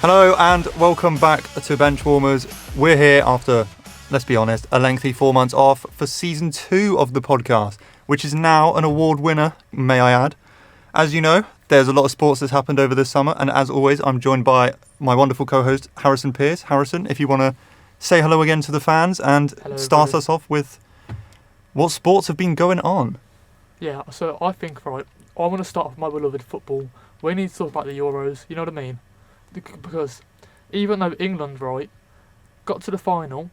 Hello and welcome back to Benchwarmers. We're here after, let's be honest, a lengthy 4 months off for season 2 of the podcast, which is now an award winner, may I add. As you know, there's a lot of sports that's happened over this summer, and as always, I'm joined by my wonderful co-host, Harrison Pierce. Harrison, if you want to say hello again to the fans and start us off with what sports have been going on. Yeah, so I think, right, I want to start off with my beloved football. We need to talk about the Euros, you know what I mean? Because even though England, right, got to the final,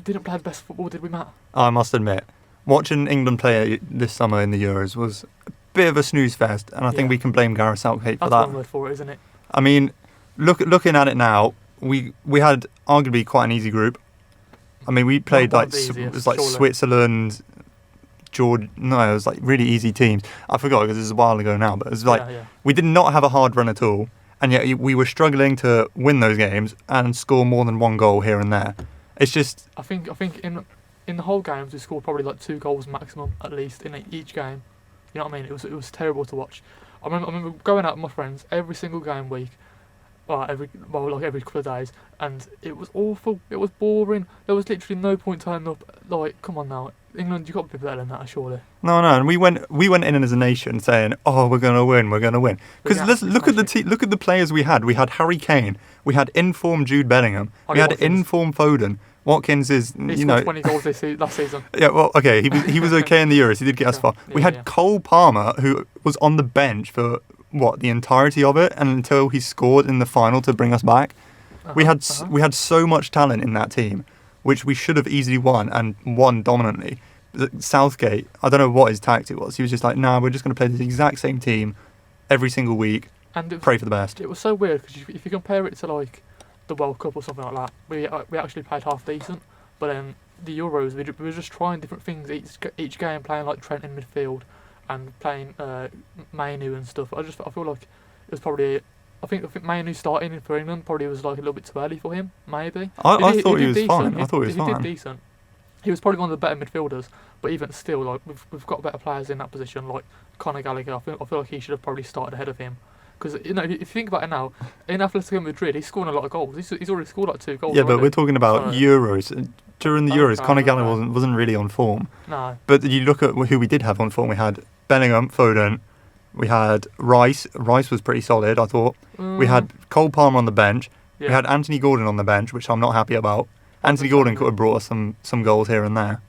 didn't play the best football, did we, Matt? I must admit, watching England play this summer in the Euros was a bit of a snooze fest, and I think we can blame Gareth Southgate for that. That's one word for it, isn't it? I mean, looking at it now, we had arguably quite an easy group. I mean, we played it was like Switzerland, it was like really easy teams. I forgot because it was a while ago now, but it was like we did not have a hard run at all. And yet we were struggling to win those games and score more than one goal here and there. It's just... I think in the whole games we scored probably like 2 goals maximum, at least, in each game. You know what I mean? It was terrible to watch. I remember going out with my friends every single game week, every couple of days, and it was awful. It was boring. There was literally no point turning up. Like, come on now. England, you've got to be better than that, surely. No, and we went in as a nation saying, "Oh, we're going to win." Because let's look at the players we had. We had Harry Kane, we had in-form Jude Bellingham, we had in-form Foden. Watkins is, he scored 20 goals last season. Yeah, well, okay, he was okay in the Euros. He did get us far. We had Cole Palmer, who was on the bench for the entirety of it, and until he scored in the final to bring us back. We had so much talent in that team, which we should have easily won, and won dominantly. Southgate, I don't know what his tactic was. He was just like, nah, we're just going to play the exact same team every single week, and pray for the best. It was so weird, because if you compare it to like the World Cup or something like that, we actually played half decent, but then the Euros, we were just trying different things each game, playing like Trent in midfield, and playing Mainu and stuff. I feel like it was probably... I think Mainu starting for England probably was like a little bit too early for him, maybe. I thought he was fine. I thought he was fine. He did decent. He was probably one of the better midfielders, but even still, like we've got better players in that position, like Conor Gallagher. I feel like he should have probably started ahead of him, because if you think about it now, in Atletico Madrid, he's scoring a lot of goals. He's already scored like 2 goals. Yeah, but we're talking about Euros. During the Euros, Conor Gallagher wasn't really on form. No. But you look at who we did have on form. We had Bellingham, Foden. We had Rice. Rice was pretty solid, I thought. We had Cole Palmer on the bench. Yeah. We had Anthony Gordon on the bench, which I'm not happy about. Anthony Gordon could have brought us some goals here and there.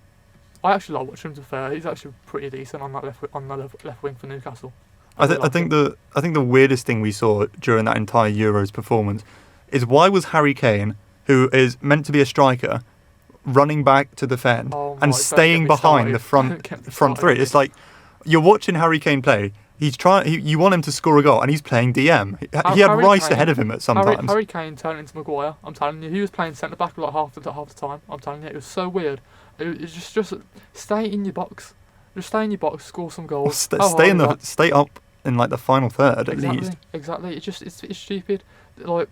I actually like watching him, to be fair. He's actually pretty decent on that left wing for Newcastle. I think the weirdest thing we saw during that entire Euros performance is, why was Harry Kane, who is meant to be a striker, running back to defend and staying behind the front three? It's like, you're watching Harry Kane play. He's you want him to score a goal, and he's playing DM. He had Rice ahead of him at some times. Harry Kane turned into Maguire. I'm telling you, he was playing centre back like half the time. I'm telling you, it was so weird. It's just stay in your box. Just stay in your box, score some goals. Stay up in like the final third at least. Exactly. It's stupid. Like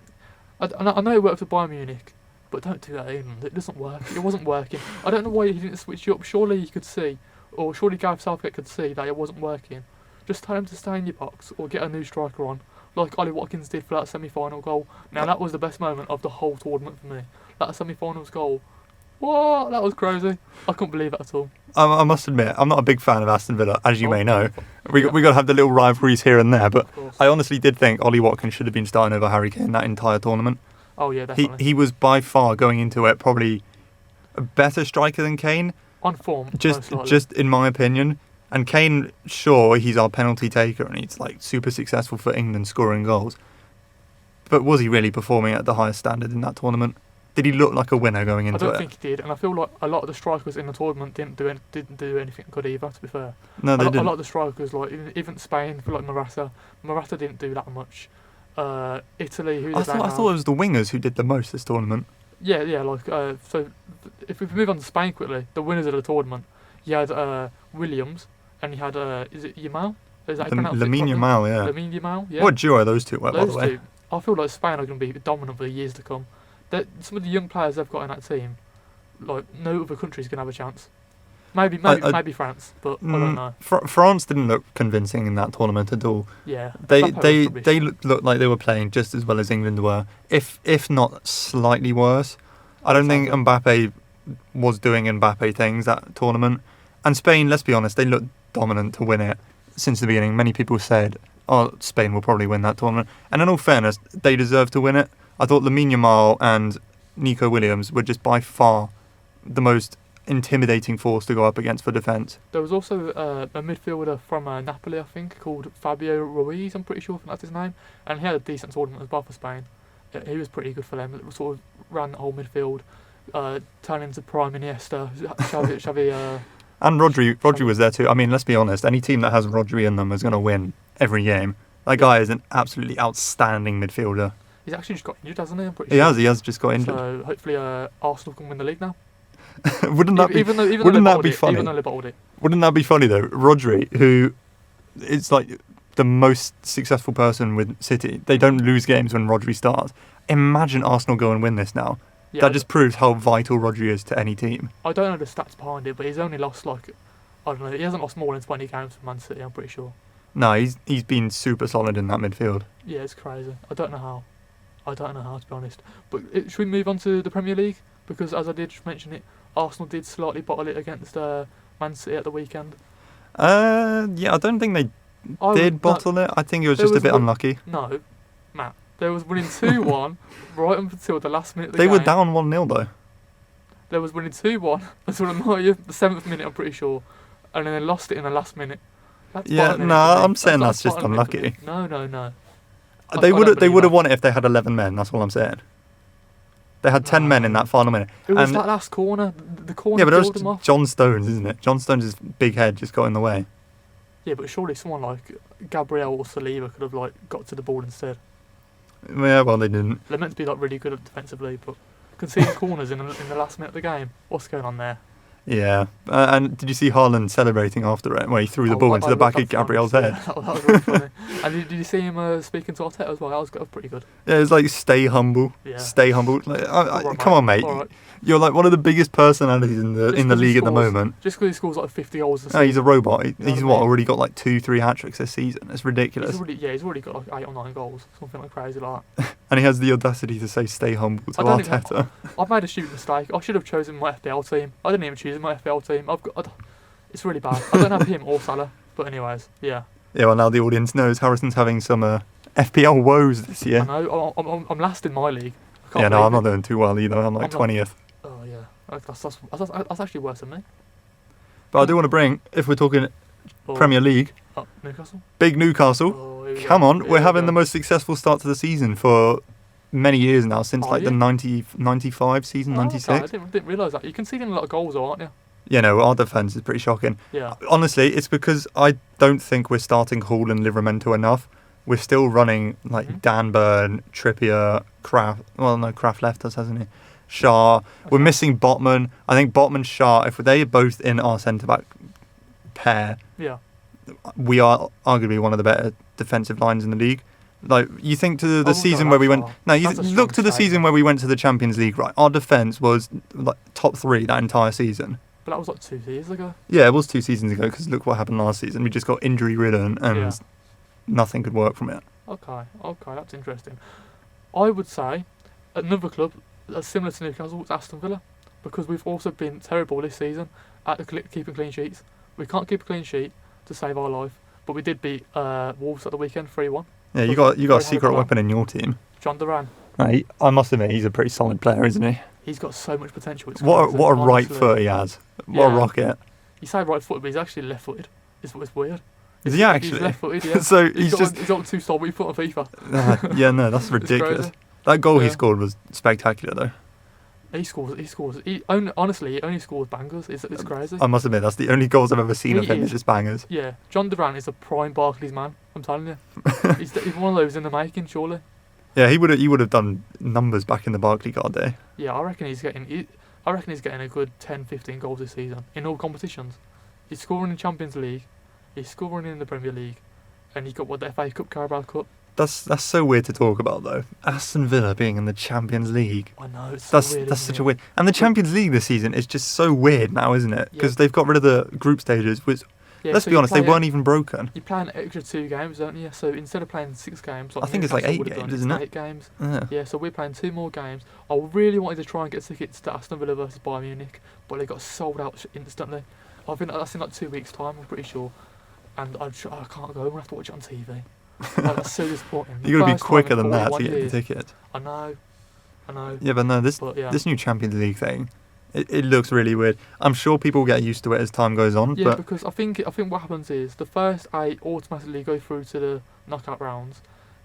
I know it worked for Bayern Munich, but don't do that at England. It doesn't work. It wasn't working. I don't know why he didn't switch you up. Surely you could see, or surely Gareth Southgate could see that it wasn't working. Just tell him to stay in your box or get a new striker on, like Ollie Watkins did for that semi-final goal. Now that was the best moment of the whole tournament for me. That semi-finals goal. What? That was crazy. I couldn't believe it at all. I must admit, I'm not a big fan of Aston Villa, as you may know. We got to have the little rivalries here and there, but I honestly did think Ollie Watkins should have been starting over Harry Kane that entire tournament. Oh yeah, definitely. He was by far, going into it, probably a better striker than Kane. On form, just in my opinion. And Kane, sure, he's our penalty taker and he's like super successful for England scoring goals. But was he really performing at the highest standard in that tournament? Did he look like a winner going into it? I don't think he did, and I feel like a lot of the strikers in the tournament didn't do anything good either, to be fair. No, they didn't. A lot of the strikers, like even Spain, for like Morata didn't do that much. Italy, I thought it was the wingers who did the most this tournament. Yeah, like so. If we move on to Spain quickly, the winners of the tournament, you had Williams. And you had, is it Yamal? Is that Lamine Yamal, yeah. Lamine Yamal, yeah. What duo those two were, by the way? Two, I feel like Spain are going to be dominant for the years to come. Some of the young players they've got in that team, like, no other country's going to have a chance. Maybe France, but I don't know. France didn't look convincing in that tournament at all. Yeah, they looked like they were playing just as well as England were, if not slightly worse. I don't think Mbappe was doing Mbappe things that tournament. And Spain, let's be honest, they looked dominant to win it since the beginning. Many people said, "Oh, Spain will probably win that tournament." And in all fairness, they deserved to win it. I thought Lamine Yamal and Nico Williams were just by far the most intimidating force to go up against for defence. There was also a midfielder from Napoli, I think, called Fabio Ruiz, I'm pretty sure that's his name, and he had a decent tournament as well for Spain. He was pretty good for them. It sort of ran the whole midfield, turned into prime Iniesta, Xavi and Rodri was there too. I mean, let's be honest, any team that has Rodri in them is going to win every game. That guy is an absolutely outstanding midfielder. He's actually just got injured, hasn't he? I'm pretty sure. He has just got injured. So hopefully Arsenal can win the league now. Wouldn't that be funny? Even though they bottled it. Wouldn't that be funny though? Rodri, who is like the most successful person with City, they don't lose games when Rodri starts. Imagine Arsenal go and win this now. Yeah, that just proves how vital Rodri is to any team. I don't know the stats behind it, but he's only lost I don't know, he hasn't lost more than 20 games for Man City, I'm pretty sure. No, he's been super solid in that midfield. Yeah, it's crazy. I don't know how, to be honest. But should we move on to the Premier League? Because as I did just mention it, Arsenal did slightly bottle it against Man City at the weekend. Yeah, I don't think they did bottle it. I think it was just a bit unlucky. No, Matt. They was winning 2-1 right up until the last minute of the game. They were down 1-0 though. They was winning 2-1 until the 7th minute, I'm pretty sure. And then they lost it in the last minute. I'm saying that's just unlucky. No. They would have won it if they had 11 men, that's all I'm saying. They had 10 men in that final minute. It was that last corner. The corner. Yeah, but it was John Stones, isn't it? John Stones' big head just got in the way. Yeah, but surely someone like Gabriel or Saliba could have got to the ball instead. Yeah, well, they didn't. They're meant to be really good defensively, but conceding corners in the last minute of the game. What's going on there? Yeah, and did you see Haaland celebrating after it when he threw the ball into the back of Gabriel's head? Yeah, that was really funny. And did you see him speaking to Arteta as well? That was pretty good. Yeah, it was like, stay humble. Yeah. Stay humble. Come on, mate. Right. You're like one of the biggest personalities in the league at the moment. Just because he scores 50 goals a season. No, he's a robot. He's already got 2-3 hat-tricks this season. It's ridiculous. He's already got 8 or 9 goals. Something crazy like that. And he has the audacity to say stay humble to Arteta. I've made a stupid mistake. I should have chosen my FPL team. I didn't even choose my FPL team. It's really bad. I don't have him or Salah. But anyways, yeah. Yeah, well, now the audience knows Harrison's having some FPL woes this year. I know. I'm last in my league. I'm not doing too well either. I'm 20th. Oh, yeah. That's actually worse than me. But I do want to bring, if we're talking Premier League, Newcastle. Big Newcastle. Come on, we're having the most successful start to the season for many years now, since the 95 season, 96. Okay. I didn't realise that. You're conceding a lot of goals, aren't you? Yeah, no, our defence is pretty shocking. Yeah. Honestly, it's because I don't think we're starting Hall and Livramento enough. We're still running Dan Burn, Trippier, Kraft. Well, no, Kraft left us, hasn't he? Shah. Okay. We're missing Botman. I think Botman, Shah, if they are both in our centre-back pair, we are arguably one of the better defensive lines in the league. You think to the season where we went... No, you look to the season where we went to the Champions League, right? Our defence was top 3 that entire season. But that was 2 years ago. Yeah, it was 2 seasons ago, because look what happened last season. We just got injury-ridden and nothing could work from it. Okay, that's interesting. I would say another club similar to Newcastle was Aston Villa, because we've also been terrible this season at keeping clean sheets. We can't keep a clean sheet to save our life, but we did beat Wolves at the weekend 3-1. Yeah, you got a secret weapon in your team. John Duran. Right, I must admit, he's a pretty solid player, isn't he? He's got so much potential. What a right foot he has. What a rocket. You say right footed, but he's actually left footed. It's weird. Is he actually? He's left footed, yeah. So he's got 2 star weak foot on FIFA. Yeah, no, that's ridiculous. That goal he scored was spectacular, though. He only scores bangers. It's crazy. I must admit, that's the only goals I've ever seen of him is just bangers. Yeah, John Duran is a prime Barclays man. I'm telling you, he's one of those in the making, surely. Yeah, he would have done numbers back in the Barclaycard day. Yeah, I reckon he's getting a good 10-15 goals this season in all competitions. He's scoring in Champions League, he's scoring in the Premier League, and he's got the FA Cup, Carabao Cup. That's so weird to talk about though. Aston Villa being in the Champions League. I know, it's That's so weird, that's isn't such a it? weird. And the Champions League this season is just so weird now, isn't it? Because they've got rid of the group stages, which Yeah, let's so be honest, they play weren't even broken. You play an extra 2 games, don't you? So instead of playing 6 games, like I think it's like Newcastle 8 would have games, done, isn't it's it? 8 games. Yeah. Yeah, so we're playing 2 more games. I really wanted to try and get tickets to Aston Villa versus Bayern Munich, but they got sold out instantly. I think that's in like 2 weeks' time, I'm pretty sure. And I can't go, I'm going to have to watch it on TV. Like, that's so disappointing. You got to be First time quicker in than that to 41 get the years. ticket. I know. Yeah, but no, But yeah. this new Champions League thing, it looks really weird. I'm sure people get used to it as time goes on. Yeah, but because I think what happens is the first 8 automatically go through to the knockout rounds.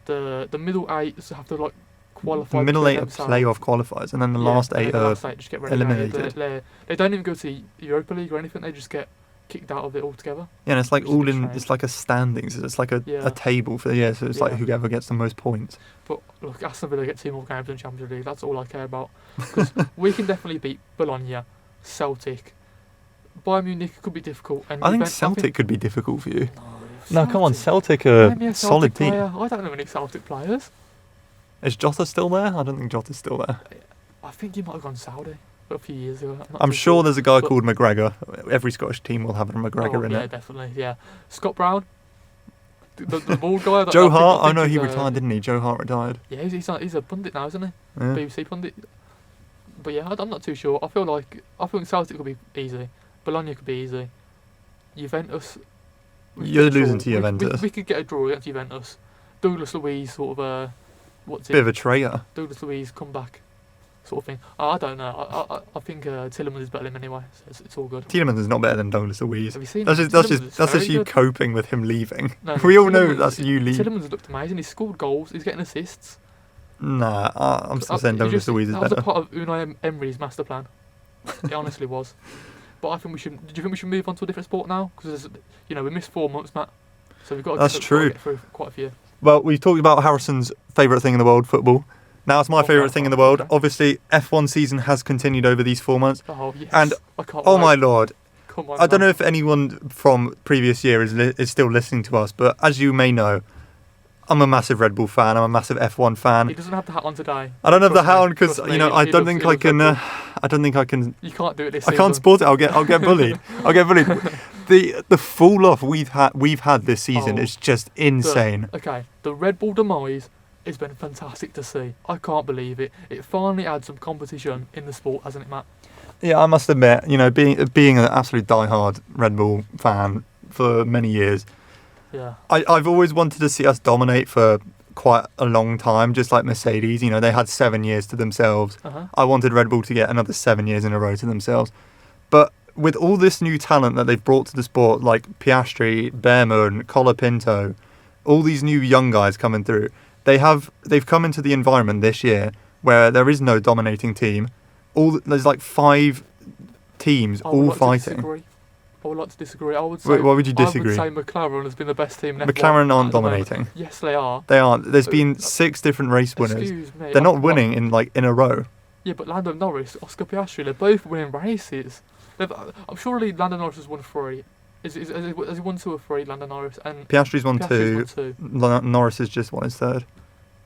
The middle 8 have to like qualify. the middle between 8 are themselves. playoff qualifiers, and then the Yeah, last and then 8 the are last 8 just get relegated. eliminated. They don't even go to Europa League or anything. They just get kicked out of it altogether. Yeah, and it's like which is a all bit in. strange. It's like a standings. It's like a Yeah. table for so it's like Yeah. whoever gets the most points. But look, Aston Villa get 2 more games in the Champions League. That's all I care about. Because we can definitely beat Bologna, Celtic, Bayern Munich could be difficult. And I think Juventus- Celtic could be difficult for you. No, No, come on, Celtic. Celtic are Name me a a solid Celtic team. player. I don't know any Celtic players. Is Jota still there? I don't think Jota's still there. I think he might have gone Saudi a few years ago. not I'm too sure there's a guy but- called McGregor. Every Scottish team will have a McGregor in yeah, it. definitely. Yeah, Scott Brown, the bald guy. Joe I Hart? Oh think no, he he's, retired, didn't he? Joe Hart retired. Yeah, he's a pundit now, isn't he? Yeah. BBC pundit. But yeah, I'm not too sure. I think Celtic could be easy. Bologna could be easy. Juventus. we could You're get a losing draw. to Juventus. We could get a draw against Juventus. Douglas Luiz sort of what's Bit it? of a traitor. Douglas Luiz comeback sort of thing. I don't know. I think Tielemans is better than him anyway, so it's all good. Tielemans is not better than Douglas Luiz. Have you seen That's him? just Tielemans is that's just very you good. coping with him leaving. No, We all know Tielemans- that's you leaving. Tielemans looked amazing. He scored goals. He's getting assists. Nah, I'm still saying It Douglas just- Luiz is That was a better. part of Unai Emery's master plan. It honestly was. But I think we should. Do you think we should move on to a different sport now? Because we missed 4 months, Matt. So we've got to That's true. get through quite a few. Well, we've talked about Harrison's favourite thing in the world, football. Now it's my Oh, favourite right, thing in the right, world. okay. Obviously, F1 season has continued over these 4 months. Oh yes. And- I can't. Oh wait. my lord. Come on. I don't know man. if anyone from previous year is still listening to us, but as you may know, I'm a massive Red Bull fan. I'm a massive F1 fan. He doesn't have the hat on today. I don't have the Trust me, hat on because trust me, I he don't loves- think he I loves can. Red Bull. I don't think I can. You can't do it this I season. can't sport it. I'll get bullied. I'll get bullied. The fall off we've had this season Oh. is just insane. Okay, the Red Bull demise has been fantastic to see. I can't believe it. It finally adds some competition in the sport, hasn't it, Matt? Yeah, I must admit, being an absolute diehard Red Bull fan for many years, Yeah. I've always wanted to see us dominate for quite a long time, just like Mercedes. They had 7 years to themselves. Uh-huh. I wanted Red Bull to get another 7 years in a row to themselves. But with all this new talent that they've brought to the sport, like Piastri, Behrman, Colapinto, all these new young guys coming through, they've come into the environment this year where there is no dominating team. There's like 5 teams I would all like to fighting. disagree. I would like to disagree. I would say. Wait, why would you disagree? I would say McLaren has been the best team in F1 McLaren at aren't the moment. dominating. Yes, they are. They aren't. There's been 6 different race winners. Excuse me. They're not winning in a row. Yeah, but Lando Norris, Oscar Piastri, they're both winning races. I'm sure Lando Norris has won 3. Has he won 2 or 3, Lando Norris? And Piastri's won Piastri's 2. won 2. Norris has just won his 3rd.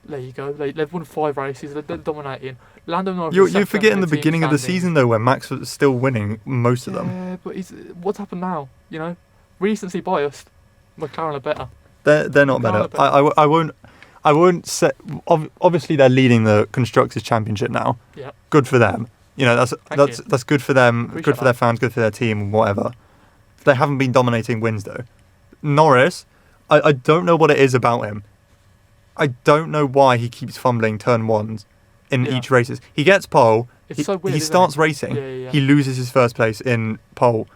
There you go. They've won 5 races. They're dominating. Lando Norris. You're is second forgetting the in team beginning of the standings. season though, where Max was still winning most of them. Yeah, but what's happened now? Recency biased. McLaren are better. They're not McLaren better. are better. I won't say. Obviously, they're leading the constructors' championship now. Yeah. Good for them. That's Thank you. that's good for them. Appreciate Good for their that. fans. Good for their team. Whatever. They haven't been dominating wins though. Norris, I don't know what it is about him. I don't know why he keeps fumbling turn 1s in Yeah. each races. He gets pole. It's so weird. He isn't starts it? racing. Yeah. He loses his first place in pole,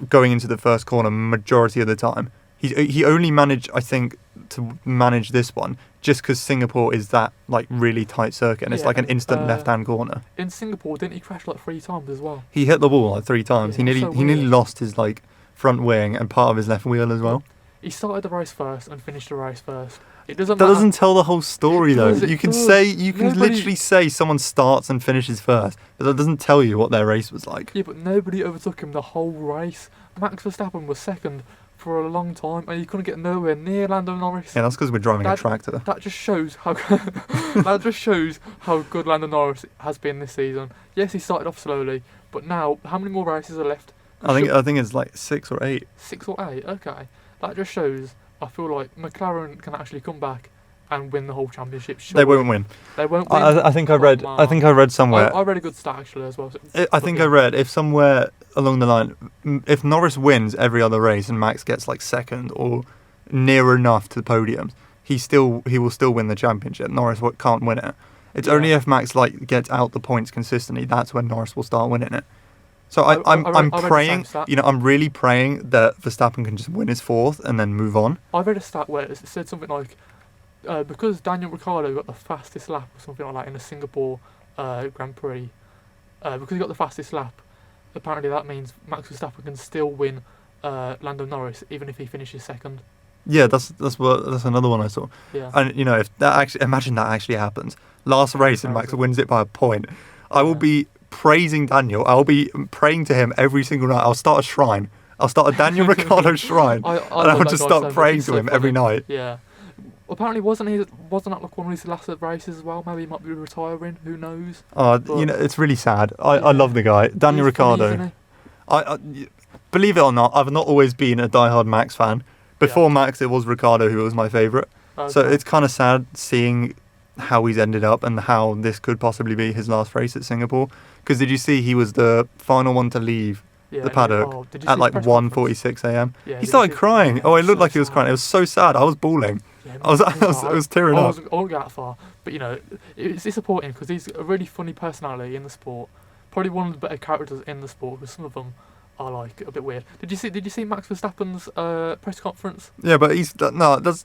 going into the first corner majority of the time. He only managed, I think, to manage this one just because Singapore is that really tight circuit and it's Yeah, like an instant and, left-hand corner. In Singapore, didn't he crash 3 times as well? He hit the wall 3 times. Yeah, he so nearly weird. lost his front wing and part of his left wheel as well. He started the race first and finished the race first. It doesn't That matter. doesn't tell the whole story It though. does, it You can does. literally Nobody- say someone starts and finishes first, but that doesn't tell you what their race was like. Yeah, but nobody overtook him the whole race. Max Verstappen was second for a long time, and you couldn't get nowhere near Lando Norris. Yeah, that's because we're driving a tractor. That just shows how good Lando Norris has been this season. Yes, he started off slowly, but now how many more races are left? I think it's like 6 or 8. 6 or 8. Okay, that just shows. I feel like McLaren can actually come back and win the whole championship. They won't win. They won't win. I think I read somewhere. I read a good stat actually as well. I think I read if somewhere along the line, if Norris wins every other race and Max gets like second or near enough to the podiums, he will still win the championship. Norris can't win it. It's only if Max like gets out the points consistently that's when Norris will start winning it. So I'm praying, I'm really praying that Verstappen can just win his 4th and then move on. I read a stat where it said something like, because Daniel Ricciardo got the fastest lap or something like that in the Singapore Grand Prix, because he got the fastest lap, apparently that means Max Verstappen can still win Lando Norris even if he finishes second. Yeah, that's another one I saw. Yeah. And if imagine that actually happens. Last race and Max wins it by a point. I will be praising Daniel. I'll be praying to him every single night. I'll start a shrine. I'll start a Daniel Ricciardo shrine, and I'll just start praying to him every night. Yeah. Apparently, wasn't that like one of his last races as well? Maybe he might be retiring. Who knows? It's really sad. I love the guy, Daniel Ricciardo. I believe it or not, I've not always been a diehard Max fan. Before Max, it was Ricciardo who was my favourite. Okay. So it's kind of sad seeing how he's ended up and how this could possibly be his last race at Singapore. Because did you see he was the final one to leave the paddock at like 1:46 a.m. He started crying. It looked like he was crying. It was so sad. I was bawling. Yeah, I was tearing up. I won't go that far, but it's disappointing because he's a really funny personality in the sport. Probably one of the better characters in the sport because some of them are like a bit weird. Did you see Max Verstappen's press conference? Yeah, but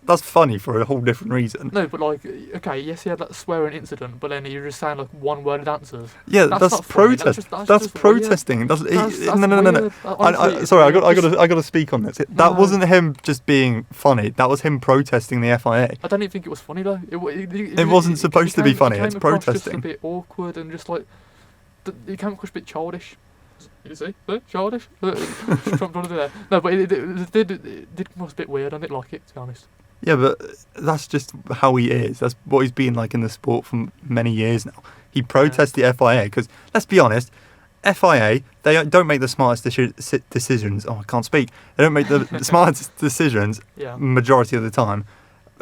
that's funny for a whole different reason. No, but yes, he had that swearing incident, but then he was just saying like one-worded answers. Yeah, that's protest. That's protesting. No. Sorry, I got to speak on this. That wasn't him just being funny. That was him protesting the FIA. I don't even think it was funny though. It wasn't supposed to be funny. It's protesting. Just a bit awkward and just like it came across a bit childish. You see? Childish? Trumped under there. No, but it did come across a bit weird. I didn't like it, to be honest. Yeah, but that's just how he is. That's what he's been like in the sport for many years now. He protests the FIA because, let's be honest, FIA, they don't make the smartest decisions. Oh, I can't speak. They don't make the smartest decisions majority of the time.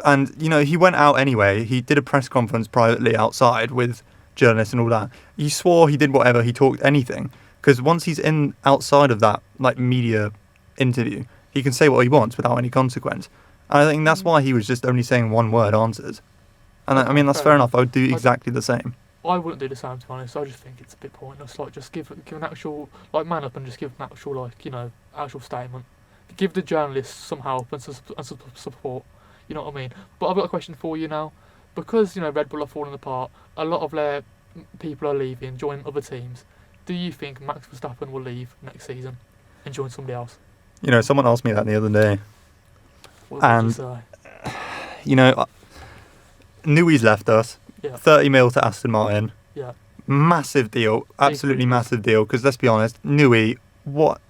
And, he went out anyway. He did a press conference privately outside with journalists and all that. He swore he did whatever. He talked anything. Because once he's outside of that media interview, he can say what he wants without any consequence. And I think that's why he was just only saying one-word answers. And that's fair enough. I would do exactly the same. I wouldn't do the same, to be honest. I just think it's a bit pointless. Like, just give an actual man up and just give an actual actual statement. Give the journalists some help and some support. You know what I mean? But I've got a question for you now. Because Red Bull are falling apart, a lot of their people are leaving, joining other teams. Do you think Max Verstappen will leave next season and join somebody else? Someone asked me that the other day. What did you say? Newy's left us. Yeah. 30 mil to Aston Martin. Yeah. Massive deal. Absolutely massive deal. Because let's be honest, Newey, what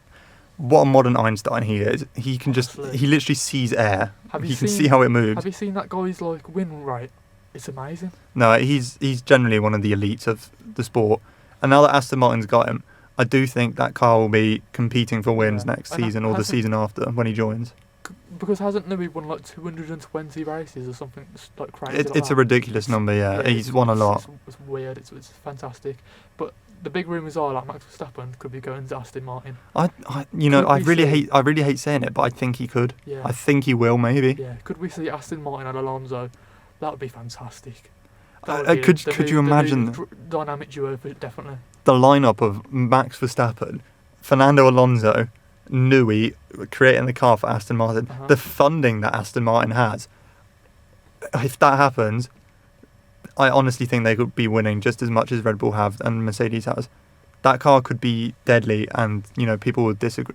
a modern Einstein he is. He can he literally sees air. He can see how it moves. Have you seen that guy's win rate? It's amazing. No, he's generally one of the elites of the sport. And now that Aston Martin's got him, I do think that car will be competing for wins next season or the season after when he joins. Because hasn't Newey won 220 races or something crazy? It's a ridiculous number, yeah. He's won a lot. It's weird. It's fantastic. But the big rumours are Max Verstappen could be going to Aston Martin. I really hate saying it, but I think he could. Yeah. I think he will, maybe. Yeah. Could we see Aston Martin and Alonso? That would be fantastic. Could you imagine the dynamic duo? Definitely. The lineup of Max Verstappen, Fernando Alonso, Newey creating the car for Aston Martin. The funding that Aston Martin has. If that happens, I honestly think they could be winning just as much as Red Bull have and Mercedes has. That car could be deadly, and people would dislike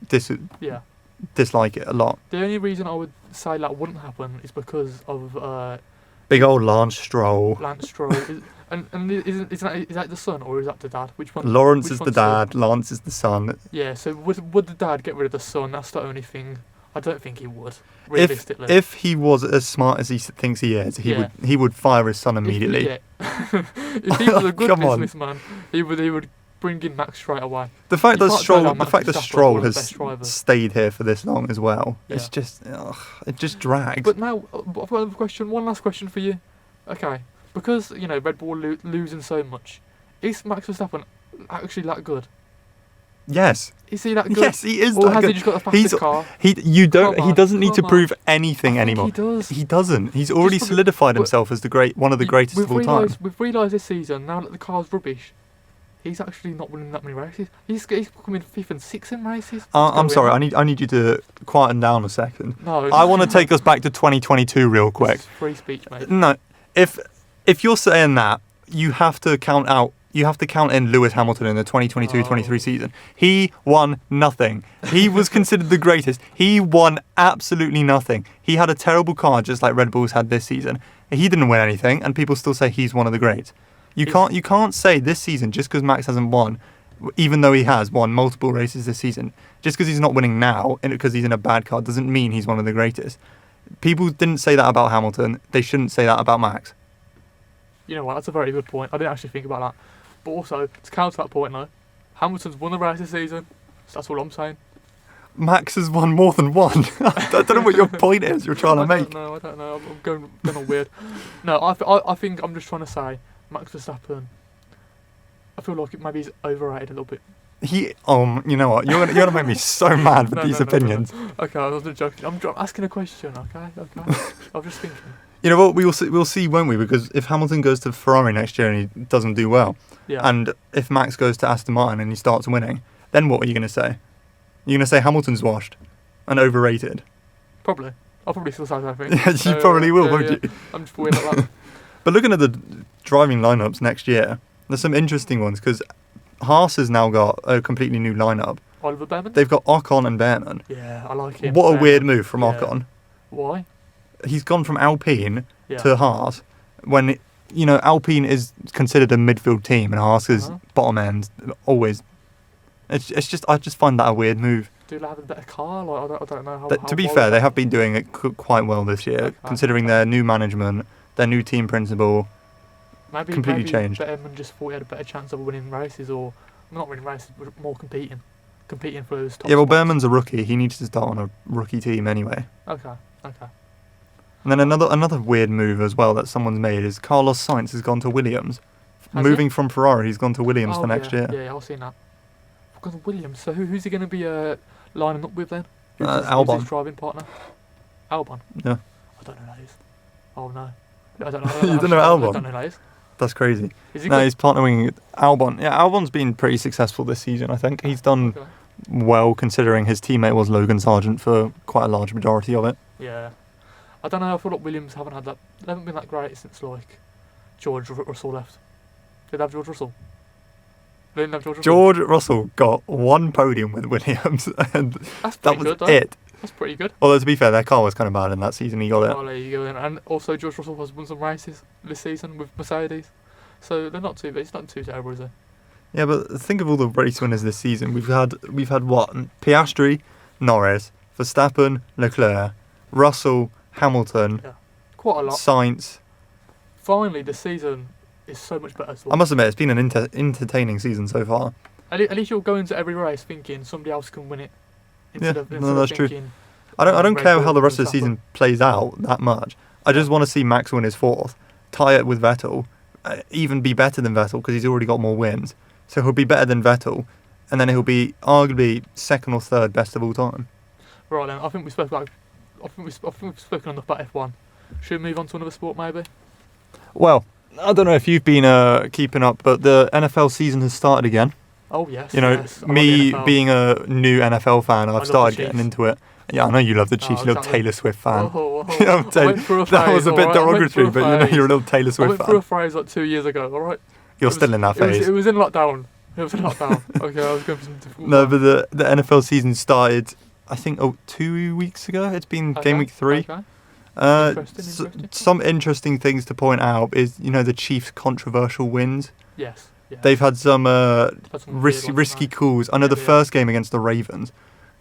it a lot. The only reason I would say that wouldn't happen is because of. Big old Lance Stroll. And is that the son or is that the dad? Which one? Lawrence is the dad, Lance is the son. Yeah, so would the dad get rid of the son? That's the only thing I don't think he would. Realistically, If he was as smart as he thinks he is, he would fire his son immediately. If he was a good businessman, he would bring in Max straight away. The fact that Verstappen Stroll is has stayed here for this long as well, it's just it just drags. But now I've got another question. One last question for you. Okay, because Red Bull losing so much, is Max Verstappen actually that good? Yes. Is he that good? Yes, he is. Or that has good. he just got the fastest car? He doesn't need to prove anything anymore. He does. He doesn't. He's already solidified himself as one of the greatest of all time. We've realised this season, now that the car's rubbish, he's actually not winning that many races. He's coming 5th and 6th in races. I'm sorry. I need you to quieten down a second. No. I want to take us back to 2022 real quick. This is free speech, mate. No, if you're saying that, you have to count in Lewis Hamilton in the 2022-23 season. He won nothing. He was considered the greatest. He won absolutely nothing. He had a terrible car, just like Red Bull's had this season. He didn't win anything, and people still say he's one of the greats. You can't say this season, just because Max hasn't won, even though he has won multiple races this season, just because he's not winning now, and because he's in a bad car, doesn't mean he's one of the greatest. People didn't say that about Hamilton. They shouldn't say that about Max. You know what? That's a very good point. I didn't actually think about that. But also, to counter that point though, Hamilton's won the race this season, so that's all I'm saying. Max has won more than one. I don't know what your point is you're trying to make. I don't know. I'm going all weird. No, I think I'm just trying to say, Max Verstappen, I feel like maybe he's overrated a little bit. You know what? You're gonna make me so mad with these opinions. No. Okay, I wasn't joking. I'm asking a question. Okay. I was just thinking. You know what? We'll see, won't we? Because if Hamilton goes to Ferrari next year and he doesn't do well, and if Max goes to Aston Martin and he starts winning, then what are you going to say? You're going to say Hamilton's washed and overrated? Probably. I'll probably still say that thing. Yeah, you probably will, won't you? I'm just weird like that. But looking at the driving lineups next year, there's some interesting ones because Haas has now got a completely new lineup. Oliver Behrman? They've got Ocon and Behrman. Yeah, I like him. What a weird move from Ocon. Why? He's gone from Alpine to Haas when, Alpine is considered a midfield team and Haas is bottom end always. I just find that a weird move. Do they have a better car? Like, I don't know how. To be fair, they have been doing it quite well this year, considering their new management, their new team principal. Completely changed. Behrman just thought he had a better chance of winning races, or not winning races, but more competing for those top. Yeah, well, spots. Behrman's a rookie. He needs to start on a rookie team anyway. Okay. And then another weird move as well that someone's made is Carlos Sainz has gone to Williams. Moving from Ferrari, he's gone to Williams for next year. Yeah, I've seen that. I've gone to Williams. So who's he going to be lining up with then? Albon. Who's his driving partner? Albon? Yeah. I don't know who that is. Oh no. I don't know. You don't know Albon? I don't know who that is. That's crazy. Is he no, good? he's partnering with Albon. Yeah, Albon's been pretty successful this season, I think. He's done well considering his teammate was Logan Sargent for quite a large majority of it. Yeah. I don't know, I feel like Williams haven't been that great since George Russell left. Did they have George Russell? They didn't have George Russell. George Russell got one podium with Williams and that was it. That's pretty good. Although to be fair, their car was kind of bad in that season, he got it. Oh, there you go. And also George Russell has won some races this season with Mercedes. So they're not too bad. It's not too terrible, is it? Yeah, but think of all the race winners this season. We've had what? Piastri, Norris, Verstappen, Leclerc, Russell, Hamilton, quite a lot. Sainz. Finally, the season is so much better. I must admit, it's been an entertaining season so far. At least you'll go into every race thinking somebody else can win it. Instead of that's true. I don't care how the rest of the season plays out that much. I just want to see Max win his fourth, tie it with Vettel, even be better than Vettel because he's already got more wins. So he'll be better than Vettel, and then he'll be arguably second or third best of all time. Right then, I think we've spoken enough about F1. Should we move on to another sport, maybe? Well, I don't know if you've been keeping up, but the NFL season has started again. Oh yes. Me being a new NFL fan, I've started getting into it. Yeah, I know you love the Chiefs. You're a little Taylor Swift fan. That was a bit derogatory, but you're a little Taylor Swift fan. I went through a phrase like 2 years ago. All right. You're still in that phase. It was in lockdown. Okay, I was going for some difficult. No, but the NFL season started, I think, 2 weeks ago. It's been game week 3. Okay. Interesting. Some interesting things to point out is, the Chiefs' controversial wins. Yes. They've had some risky calls. I know the first game against the Ravens,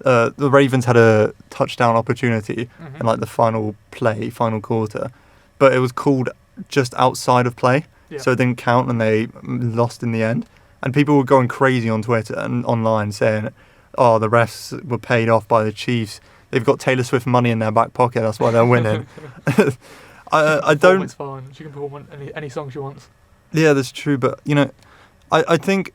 The Ravens had a touchdown opportunity Mhm. in like the final quarter, but it was called just outside of play, Yeah. so it didn't count and they lost in the end. And people were going crazy on Twitter and online saying, "Oh, the refs were paid off by the Chiefs. They've got Taylor Swift money in their back pocket. That's why they're winning." I don't. It's fine. She can perform on any song she wants. Yeah, that's true. But I think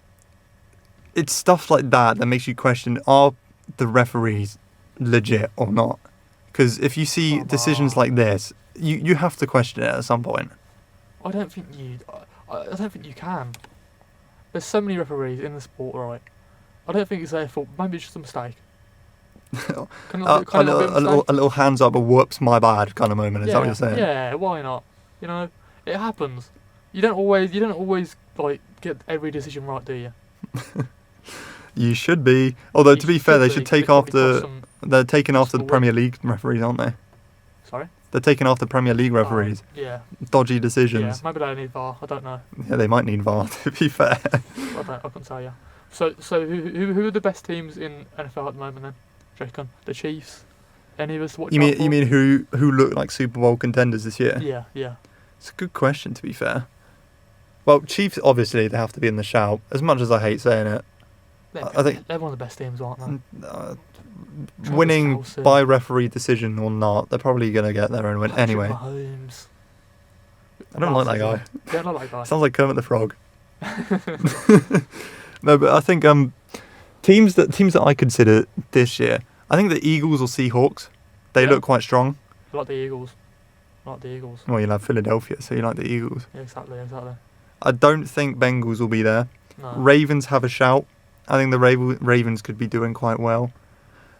it's stuff like that that makes you question: are the referees legit or not? Because if you see Come decisions on. like this, you have to question it at some point. I don't think you can. There's so many referees in the sport, right? I don't think it's their fault. Maybe it's just a mistake. Can it A not be a mistake? little hands up, a whoops, my bad kind of moment. Is that what you're saying? Yeah, why not? It happens. You don't always like get every decision right, do you? You should be. Although to be fair, they should take probably after. cost some- They're taking after the some Premier League referees, aren't they? Sorry. They're taking after Premier League referees. Yeah. Dodgy Yeah. decisions. Maybe they need VAR. I don't know. Yeah, they might need VAR. To be fair. I couldn't tell you. So who are the best teams in NFL at the moment then? Do you reckon? The Chiefs? Any of us watch You out for? mean who look like Super Bowl contenders this year? Yeah. It's a good question, to be fair. Well, Chiefs obviously they have to be in the shout. As much as I hate saying it, I think they're one of the best teams, aren't they? Travis winning Kelce. by referee decision or not, they're probably gonna get there and win Patrick anyway. Mahomes. I don't like that guy. Yeah, I like that guy. Sounds like Kermit the Frog. No, but I think teams that I consider this year, I think the Eagles or Seahawks, they Yeah. look quite strong. I like the Eagles. Well, you'll have Philadelphia, so you like the Eagles. Yeah, exactly. I don't think Bengals will be there. No. Ravens have a shout. I think the Ravens could be doing quite well.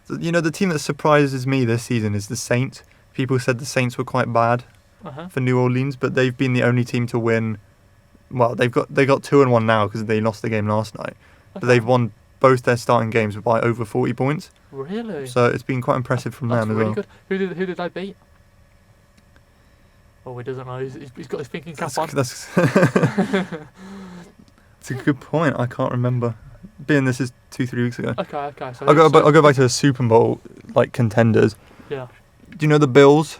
So, the team that surprises me this season is the Saints. People said the Saints were quite bad for New Orleans, but they've been the only team to win. Well, they got 2-1 now because they lost the game last night, but they've won both their starting games by over 40 points. Really? So it's been quite impressive from That's them as really well. good. Who did they beat? Oh, he doesn't know. He's got his thinking cap on. That's it's a good point. I can't remember. Being this is 2-3 weeks ago. Okay. So I'll go back to the Super Bowl contenders. Yeah. Do you know the Bills?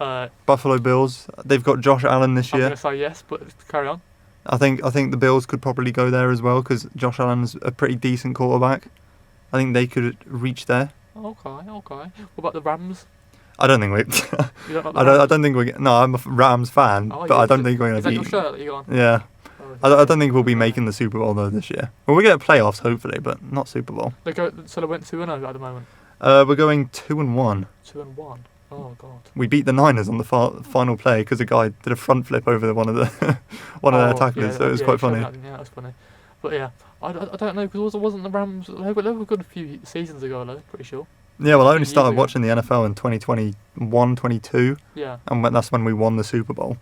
I'm Buffalo Bills. They've got Josh Allen this year. gonna say yes, but carry on. I think the Bills could probably go there as well because Josh Allen's a pretty decent quarterback. I think they could reach there. Okay. What about the Rams? I don't think we. You don't like the I Rams? don't think we. No, I'm a Rams fan, Oh, but I is don't it- think we're Is going that to your beat. shirt that you got on? Yeah, Oh, I don't think we'll be making the Super Bowl though this year. Well, we get playoffs hopefully, but not Super Bowl. So they went 2-0 at the moment. We're going 2-1. 2-1. Oh god. We beat the Niners on the final play because a guy did a front flip over one of their tacklers, so it was quite funny. Yeah, that was funny. But yeah, I don't know because wasn't the Rams? They were good a few seasons ago, though. Pretty sure. Yeah, well, I only Years started ago. watching the NFL in 2021, 22, Yeah. and that's when we won the Super Bowl.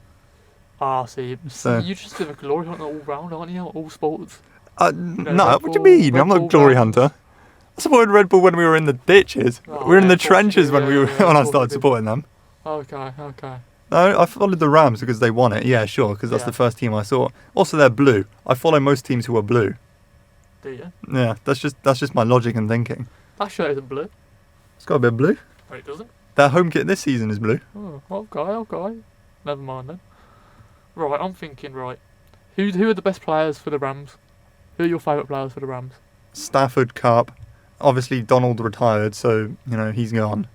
See, So- you're just a bit of a glory hunter all round, aren't you? All sports. No, Red what do you Bull- mean? Red I'm not a Bull glory Rams. hunter. I supported Red Bull when we were in the ditches. Oh, we were in yeah, the of course you trenches did, when yeah, when I of course started you did. supporting them. Okay. No, I followed the Rams because they won it. Yeah, sure, because that's Yeah. the first team I saw. Also, they're blue. I follow most teams who are blue. Do you? Yeah, that's just my logic and thinking. That shirt isn't blue. It's got a bit of blue. No, it doesn't. Their home kit this season is blue. Oh, okay. Never mind then. Right, I'm thinking. Right, who are the best players for the Rams? Who are your favourite players for the Rams? Stafford, Cup. Obviously, Donald retired, so he's gone.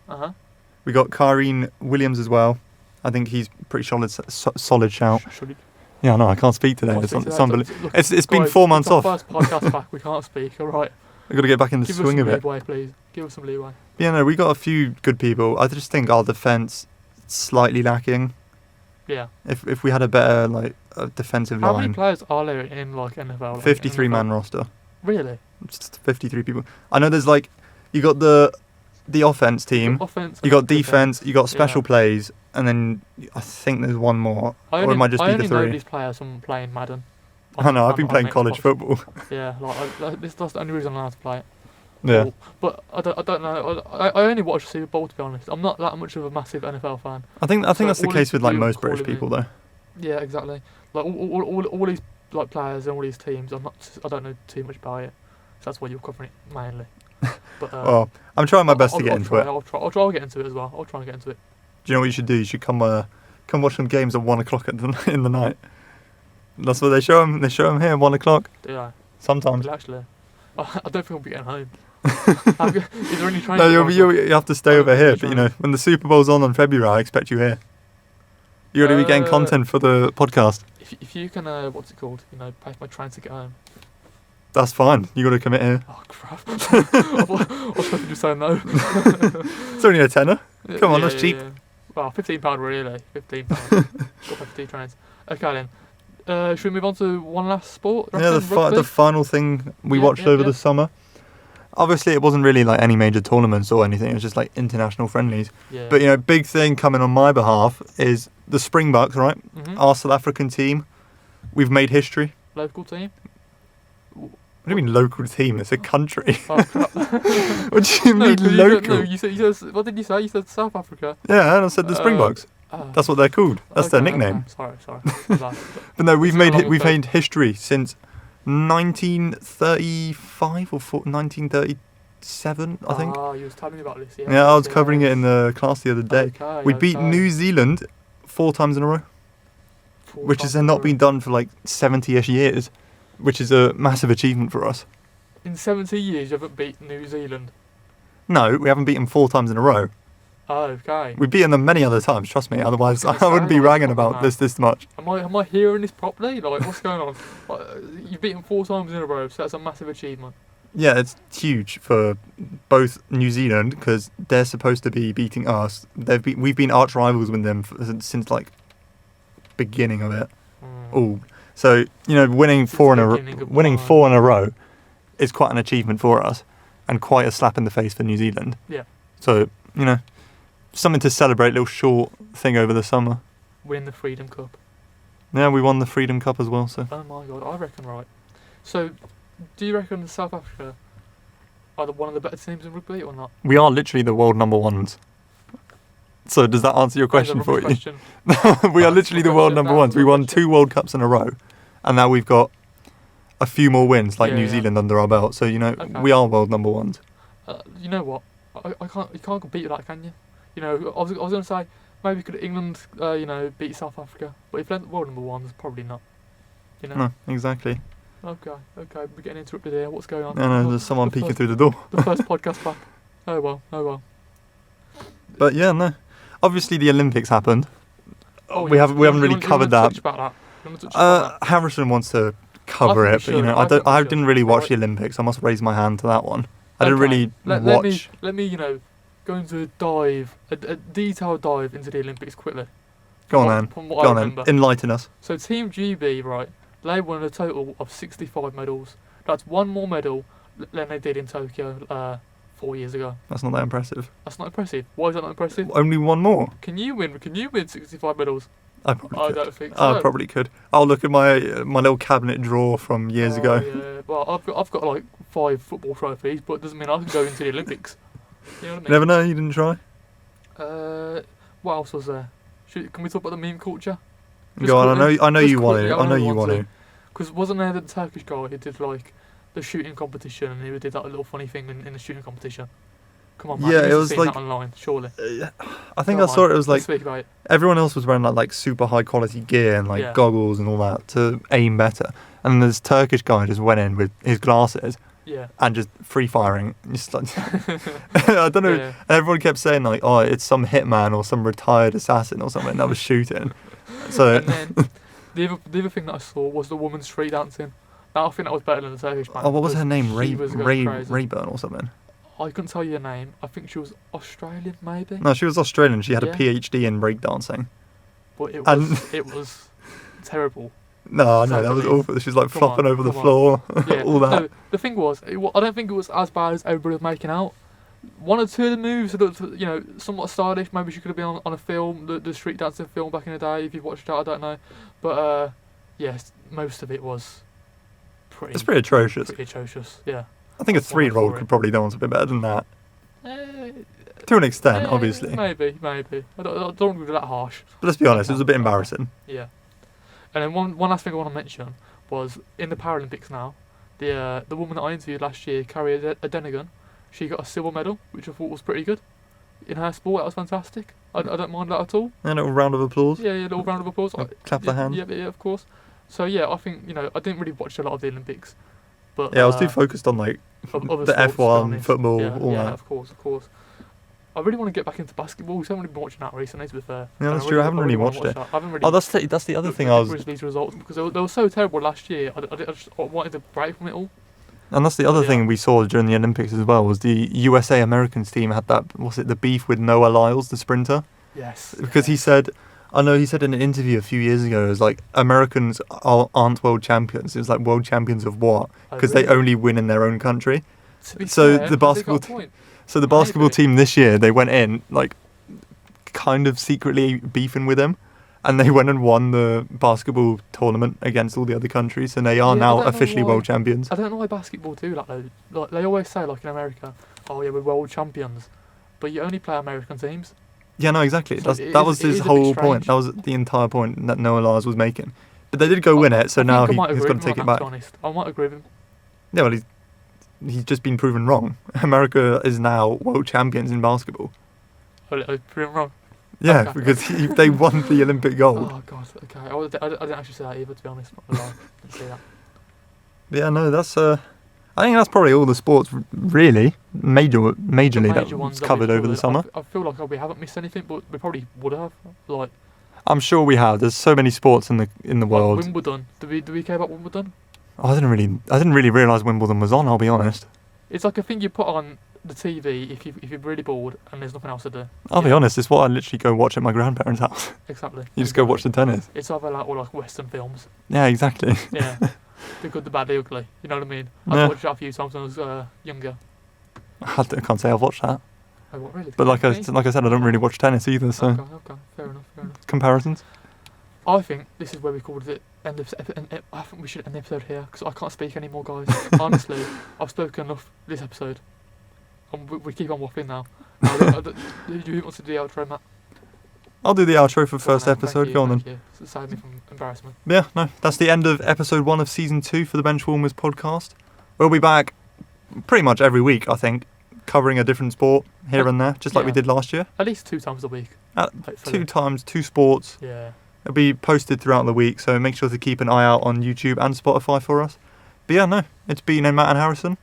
We got Kyrene Williams as well. I think he's pretty solid shout. Should he? Yeah, no, I can't speak today. Can't It's speak to that. unbelievable. Look, It's been guys, 4 months it's our off. First podcast back, we can't speak. All right, We've got to get back in the give swing us of some it. leeway, please. Give us some leeway. Yeah, no, we got a few good people. I just think our defense slightly lacking. Yeah. If we had a better defensive How many line, players are there in NFL? 53 man roster, Really? just 53 people. I know there's you got the offense team, Offense. you got defense, you got special Yeah. plays, and then I think there's one more, or it might just I be only the know three. these players from playing Madden. I know, I've been on playing college Xbox. football. Yeah, that's the only reason I know how to play it. Yeah. Cool. But I don't know. I only watch Super Bowl, to be honest. I'm not that much of a massive NFL fan. I think So that's the all case these with people most British calling people me- though. Yeah, exactly. Like all these players and all these teams. I don't know too much about it. So that's why you're covering it mainly. But Well, I'm trying my best to get into it. I'll try to get into it as well. I'll try and get into it. Do you know what you should do? You should come watch some games at 1 o'clock in the night. That's what they show them. They show them here at 1 o'clock. Yeah. Sometimes. Well, actually, I don't think I'll be getting home. Is there any trains? No, you have to stay over here. But you know, when the Super Bowl's on February, I expect you here. You're going to be getting content for the podcast. If you can, what's it called? You know, pay for my train to get home. That's fine. You got to commit here. Oh crap! I was supposed to say no. It's only a tenner. Come on, that's cheap. Yeah. Well, £15 really. £15. Got 50 trains. Okay then. Should we move on to one last sport? Yeah, the final thing we watched over the summer. Obviously, it wasn't really like any major tournaments or anything. It was just like international friendlies. Yeah. But you know, big thing coming on my behalf is the Springboks, right? Mm-hmm. Our South African team. We've made history. Local team. What do you mean local team? It's a country. Oh crap! What do you mean local? You said. What did you say? You said South Africa. Yeah, and I said the Springboks. That's what they're called. That's their nickname. Okay. Sorry. But no, we've made history since 1935 or 1937, I think. Ah, you was telling me about this. Yeah, I was covering it in the class the other day. We beat New Zealand 4 times in a row, which has not been done for like 70-ish years, which is a massive achievement for us. In 70 years, you haven't beat New Zealand? No, we haven't beaten them 4 times in a row. Oh, okay. We've beaten them many other times, trust me. Otherwise, I wouldn't be ragging about this much. Am I hearing this properly? Like, what's going on? You've beaten 4 times in a row, so that's a massive achievement. Yeah, it's huge for both New Zealand because they're supposed to be beating us. We've been arch rivals with them since like beginning of it. Oh, so you know, winning 4 in a row is quite an achievement for us, and quite a slap in the face for New Zealand. Yeah. So you know, something to celebrate. Little short thing over the summer. Win the Freedom Cup. Yeah, we won the Freedom Cup as well. So. Oh my God, I reckon right. So, do you reckon South Africa are one of the better teams in rugby or not? We are literally the world number ones. So does that answer your question for you? We are literally the world number ones. We won 2 World Cups in a row, and now we've got a few more wins like New Zealand under our belt. So you know we are world number ones. You know what? I can't. You can't compete with that, can you? You know, I was going to say maybe could England, beat South Africa, but if they're world number ones, probably not. You know. No, exactly. Okay, we're getting interrupted here. What's going on? No, there's someone peeking through the door. The first podcast back. Oh well. But yeah, no. Obviously, the Olympics happened. We haven't really covered that. Harrison wants to cover it, but you know, I didn't really watch the Olympics. I must raise my hand to that one. I didn't really watch. Let me go into a detailed dive into the Olympics quickly. Go on then. Enlighten us. So Team GB, right? They won a total of 65 medals. That's 1 more medal than they did in Tokyo 4 years ago. That's not that impressive. That's not impressive. Why is that not impressive? Only 1 more. Can you win 65 medals? I don't think so. I probably could. I'll look at my little cabinet drawer from years ago. Yeah. Well, I've got like 5 football trophies, but it doesn't mean I can go into the Olympics. You know what I mean? Never know. You didn't try. What else was there? Can we talk about the meme culture? Go on. I know you want to. I know you want to. Because wasn't there the Turkish guy who did like the shooting competition, and he did that little funny thing in the shooting competition? Come on, man. Yeah, it was like that online, surely. I think I saw it. It was like speak about it. Everyone else was wearing like super high quality gear and like goggles and all that to aim better. And this Turkish guy just went in with his glasses. Yeah. And just free firing. Just like I don't know. Yeah. And everyone kept saying like, "Oh, it's some hitman or some retired assassin or something that was shooting." So. And then the other thing that I saw was the woman street dancing. Now I think that was better than the Turkish man. Oh, what was her name? Rayburn or something. I couldn't tell you her name. I think she was Australian, maybe. No, she was Australian. She had a PhD in breakdancing. But it was terrible. No, that was awful. She's like flopping over the floor, all that. No, the thing was, I don't think it was as bad as everybody was making out. 1 or 2 of the moves looked, somewhat stylish. Maybe she could have been on a film, the street dancing film back in the day. If you've watched that, I don't know. But yes, most of it was It's pretty atrocious. Yeah. I think a 3-year-old could probably dance a bit better than that. To an extent, obviously. Maybe. I don't want to be that harsh. But let's be honest, it was a bit embarrassing. Yeah. And then one last thing I want to mention was in the Paralympics now, the woman that I interviewed last year, Carrie Adenigan, she got a silver medal, which I thought was pretty good. In her sport, that was fantastic. I don't mind that at all. And a little round of applause. Yeah, a little round of applause. Clap the hand. Yeah, of course. So yeah, I think, I didn't really watch a lot of the Olympics, but Yeah, I was too focused on like other the sports, to be F1, honest. football, yeah, all yeah, that. of course. I really want to get back into basketball. We haven't really been watching that recently, to be fair. Yeah, that's true. I haven't really watched it. I haven't really. Oh, that's the other thing I was. These results because they were so terrible last year. I just wanted to break from it all. And that's the other Yeah. thing we saw during the Olympics as well, was the USA Americans team had the beef with Noah Lyles, the sprinter? Yes. Because he said in an interview a few years ago, it was like, Americans aren't world champions. It was like, world champions of what? Because they only win in their own country. So the basketball team this year, they went in, like, kind of secretly beefing with him. And they went and won the basketball tournament against all the other countries, and they are now officially world champions. I don't know why basketball do that though. Like they always say, like in America, oh yeah, we're world champions, but you only play American teams. Yeah, no, exactly. So that was his whole point. That was the entire point that Noah Lyles was making. But they did go win it, so now he's got to take it back. I might agree with him. Yeah, well, he's just been proven wrong. America is now world champions in basketball. Oh, proven wrong. Yeah, Okay. because they won the Olympic gold. Oh god, okay. I didn't actually say that either, to be honest. Not gonna lie. Didn't say that. Yeah, no, that's. I think that's probably all the sports, really, majorly that's covered over the summer. I feel like we haven't missed anything, but we probably would have. Like, I'm sure we have. There's so many sports in the world. Wimbledon. Do we care about Wimbledon? I didn't really realise Wimbledon was on. I'll be honest. It's like a thing you put on the TV if you're really bored and there's nothing else to do. I'll be honest. It's what I literally go watch at my grandparents' house. Exactly. You just go watch the tennis. It's either like Western films. Yeah, exactly. Yeah. The good, the bad, the ugly. You know what I mean? Yeah. I've watched that a few times when I was younger. I can't say I've watched that. Oh, what, really? But like I said, I don't really watch tennis either. So Okay. Fair enough. comparisons. I think this is where we called it I think we should end the episode here because I can't speak anymore, guys. Honestly, I've spoken enough this episode. And we keep on waffling now. Do you want to do the outro, Matt? I'll do the outro for first episode. Go on then. Thank you. Save me from embarrassment. Yeah, no, that's the end of episode 1 of season 2 for the Benchwarmers podcast. We'll be back pretty much every week, I think, covering a different sport here and there, just like we did last year. At least 2 times a week. 2 times, 2 sports. Yeah. It'll be posted throughout the week, so make sure to keep an eye out on YouTube and Spotify for us. But yeah, no, it's been Matt and Harrison.